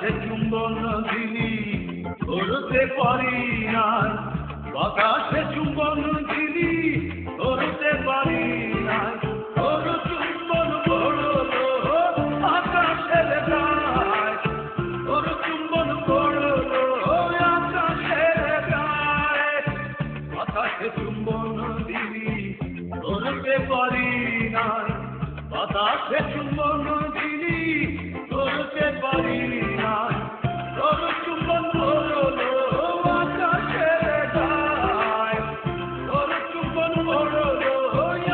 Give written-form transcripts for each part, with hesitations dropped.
বাতাসে চুম্বন দিলি ধরতে পারি নাই, বাতাসে চুম্বন দিলি ধরতে পারি নাই, তোর চুম্বন পড়লো আকাশের গায়, তোর চুম্বন পড়লো আকাশের গায়। বাতাসে চুম্বন দিলি ধরতে পারি নাই, বাতাসে চুম্বন দিলি ধরতে পারি নাই, তোর চুম্বন পড়লো আকাশের গায়, তোর চুম্বন পড়লো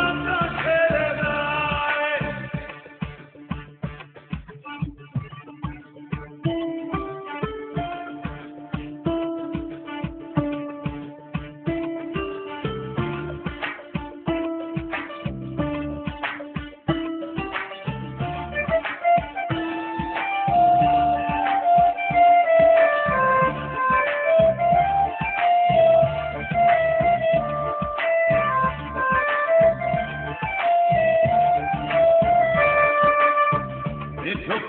আকাশের গায়।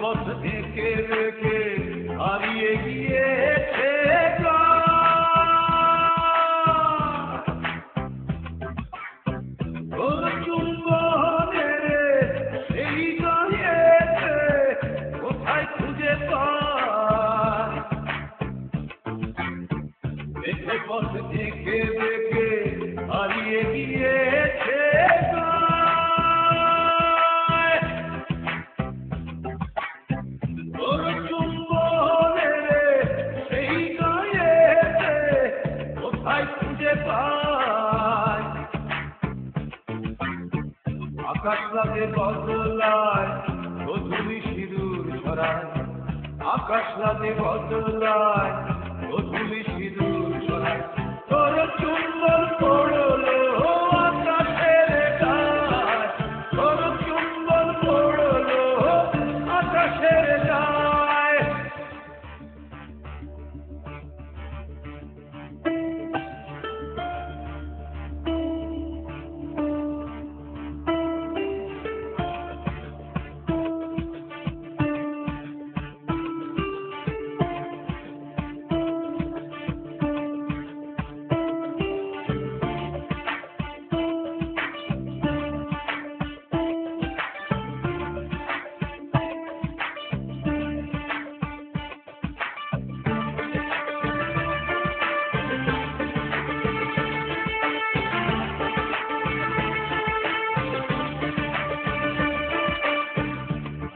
পথ এঁকে রেখে হারিয়ে গিয়েছে তোর চুম্বনে সেই গায়েতে কোথায় খুঁজে পায়, দেখে পথ এঁকে রেখে হারিয়ে গিয়েছে আকাশ লাগে বদলায় গধূলি সিঁদুর ছড়ায়, আকাশ লাগে বদলায় গধূলি সিঁদুর ছড়ায়, তোর চুম্বন পড়লো আকাশের গায়, তোর চুম্বন পড়লো আকাশের গায়।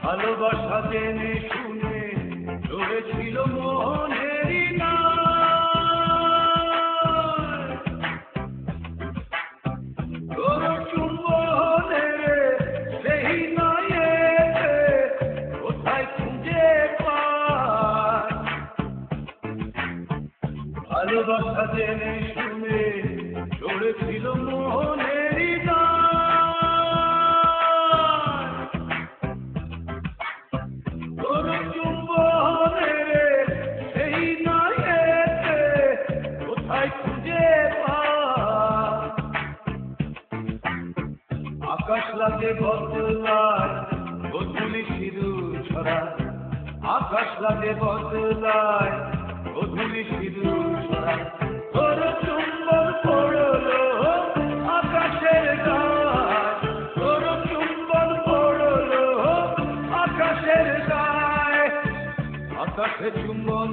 ভালোবাসা জেনে শুনে চলেছিল মনেরই নায়, তোর চুম্বনে সেই নায়েতে কোথায় খুঁজে পায়। ভালোবাসা জেনে শুনে চলেছিল মনেরই নায়, আকাশ লাগে বদলায় গধূলি সিঁদুর ছড়ায়, আকাশ লাগে বদলায় গধূলি সিঁদুর ছড়ায়, তোর চুম্বন পড়লো আকাশের গায়, তোর চুম্বন পড়লো আকাশের গায়। আকাশে চুম্বন